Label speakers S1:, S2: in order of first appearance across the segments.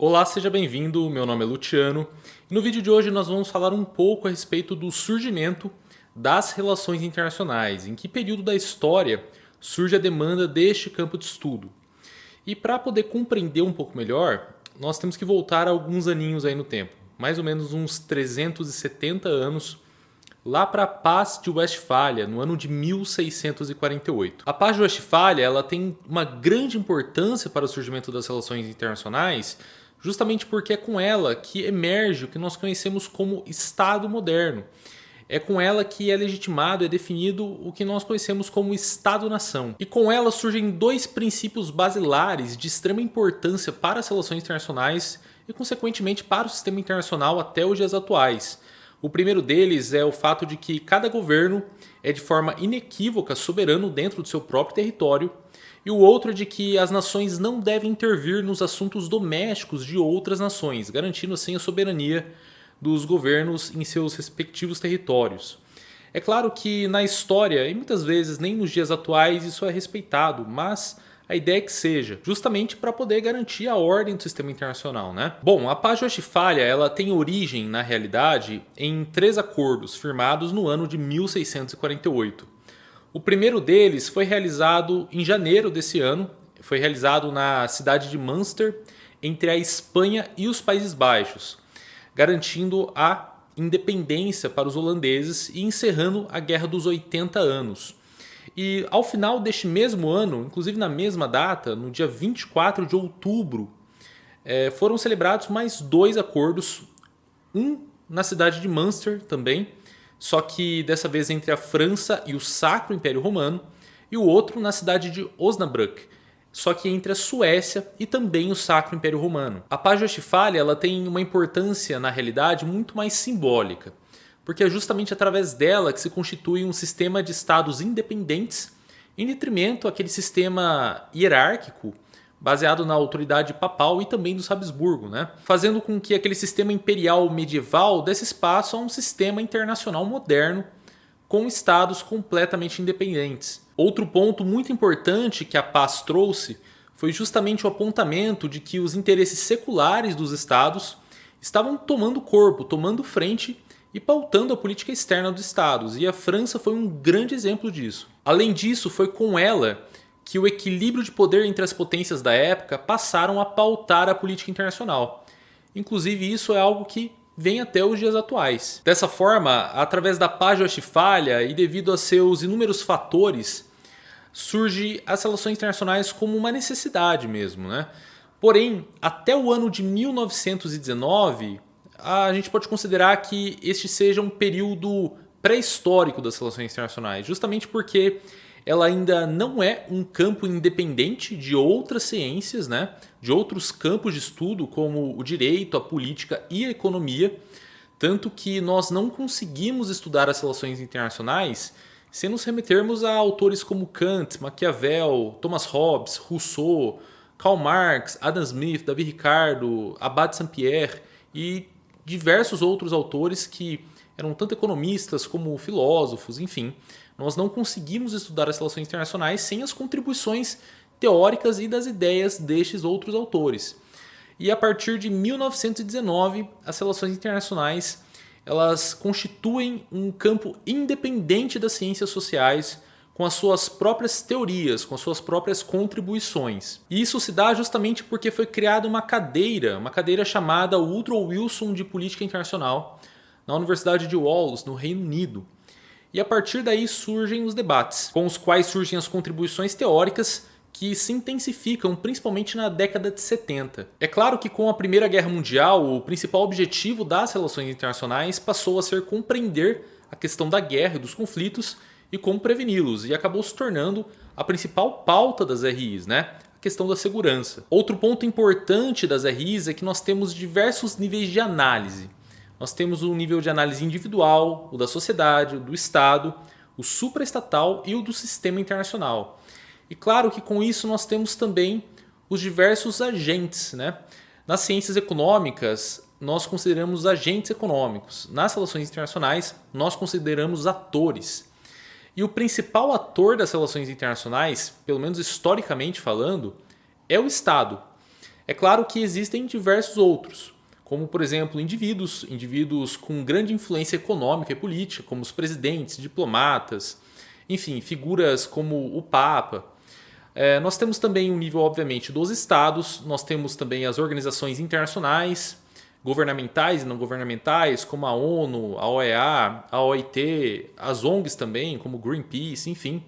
S1: Olá, seja bem-vindo. Meu nome é Luciano e no vídeo de hoje nós vamos falar um pouco a respeito do surgimento das relações internacionais, em que período da história surge a demanda deste campo de estudo. E para poder compreender um pouco melhor, nós temos que voltar alguns aninhos aí no tempo, mais ou menos uns 370 anos, lá para a Paz de Westfália, no ano de 1648. A Paz de Westfália ela tem uma grande importância para o surgimento das relações internacionais, justamente porque é com ela que emerge o que nós conhecemos como Estado moderno. É com ela que é legitimado, é definido o que nós conhecemos como Estado-nação. E com ela surgem dois princípios basilares de extrema importância para as relações internacionais e, consequentemente, para o sistema internacional até os dias atuais. O primeiro deles é o fato de que cada governo é de forma inequívoca soberano dentro do seu próprio território, e o outro é de que as nações não devem intervir nos assuntos domésticos de outras nações, garantindo assim a soberania dos governos em seus respectivos territórios. É claro que na história, e muitas vezes nem nos dias atuais, isso é respeitado, mas a ideia é que seja, justamente para poder garantir a ordem do sistema internacional, né? Bom, a Paz de Westfália, ela tem origem, na realidade, em 3 acordos firmados no ano de 1648. O primeiro deles foi realizado em janeiro desse ano, foi realizado na cidade de Münster, entre a Espanha e os Países Baixos, garantindo a independência para os holandeses e encerrando a Guerra dos 80 anos. E ao final deste mesmo ano, inclusive na mesma data, no dia 24 de outubro, foram celebrados mais 2 acordos, um na cidade de Münster também, só que dessa vez entre a França e o Sacro Império Romano, e o outro na cidade de Osnabrück, só que entre a Suécia e também o Sacro Império Romano. A Paz de Westfália ela tem uma importância, na realidade, muito mais simbólica, porque é justamente através dela que se constitui um sistema de estados independentes em detrimento àquele sistema hierárquico baseado na autoridade papal e também dos Habsburgo, né? Fazendo com que aquele sistema imperial medieval desse espaço a um sistema internacional moderno com estados completamente independentes. Outro ponto muito importante que a paz trouxe foi justamente o apontamento de que os interesses seculares dos estados estavam tomando corpo, tomando frente e pautando a política externa dos estados, e a França foi um grande exemplo disso. Além disso, foi com ela que o equilíbrio de poder entre as potências da época passaram a pautar a política internacional. Inclusive, isso é algo que vem até os dias atuais. Dessa forma, através da Paz de Westfália e devido a seus inúmeros fatores, surge as relações internacionais como uma necessidade mesmo, né? Porém, até o ano de 1919, a gente pode considerar que este seja um período pré-histórico das relações internacionais, justamente porque ela ainda não é um campo independente de outras ciências, né? De outros campos de estudo como o direito, a política e a economia, tanto que nós não conseguimos estudar as relações internacionais sem nos remetermos a autores como Kant, Maquiavel, Thomas Hobbes, Rousseau, Karl Marx, Adam Smith, David Ricardo, Abad Saint-Pierre e diversos outros autores que eram tanto economistas como filósofos, enfim. Nós não conseguimos estudar as relações internacionais sem as contribuições teóricas e das ideias destes outros autores. E a partir de 1919, as relações internacionais elas constituem um campo independente das ciências sociais, com as suas próprias teorias, com as suas próprias contribuições. E isso se dá justamente porque foi criada uma cadeira chamada Woodrow Wilson de Política Internacional, na Universidade de Wales, no Reino Unido. E a partir daí surgem os debates, com os quais surgem as contribuições teóricas que se intensificam principalmente na década de 70. É claro que com a Primeira Guerra Mundial, o principal objetivo das relações internacionais passou a ser compreender a questão da guerra e dos conflitos e como preveni-los, e acabou se tornando a principal pauta das RIs, né? A questão da segurança. Outro ponto importante das RIs é que nós temos diversos níveis de análise. Nós temos o nível de análise individual, o da sociedade, o do Estado, o supraestatal e o do sistema internacional. E claro que com isso nós temos também os diversos agentes, né? Nas ciências econômicas, nós consideramos agentes econômicos. Nas relações internacionais, nós consideramos atores. E o principal ator das relações internacionais, pelo menos historicamente falando, é o Estado. É claro que existem diversos outros, como por exemplo indivíduos com grande influência econômica e política, como os presidentes, diplomatas, enfim, figuras como o Papa. Nós temos também um nível, obviamente, dos estados, nós temos também as organizações internacionais, governamentais e não governamentais, como a ONU, a OEA, a OIT, as ONGs também, como Greenpeace, enfim.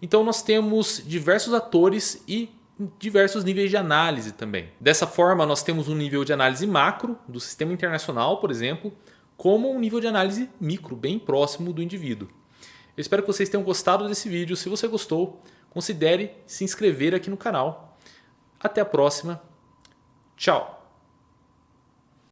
S1: Então nós temos diversos atores e diversos níveis de análise também. Dessa forma, nós temos um nível de análise macro do sistema internacional, por exemplo, como um nível de análise micro, bem próximo do indivíduo. Eu espero que vocês tenham gostado desse vídeo. Se você gostou, considere se inscrever aqui no canal. Até a próxima. Tchau!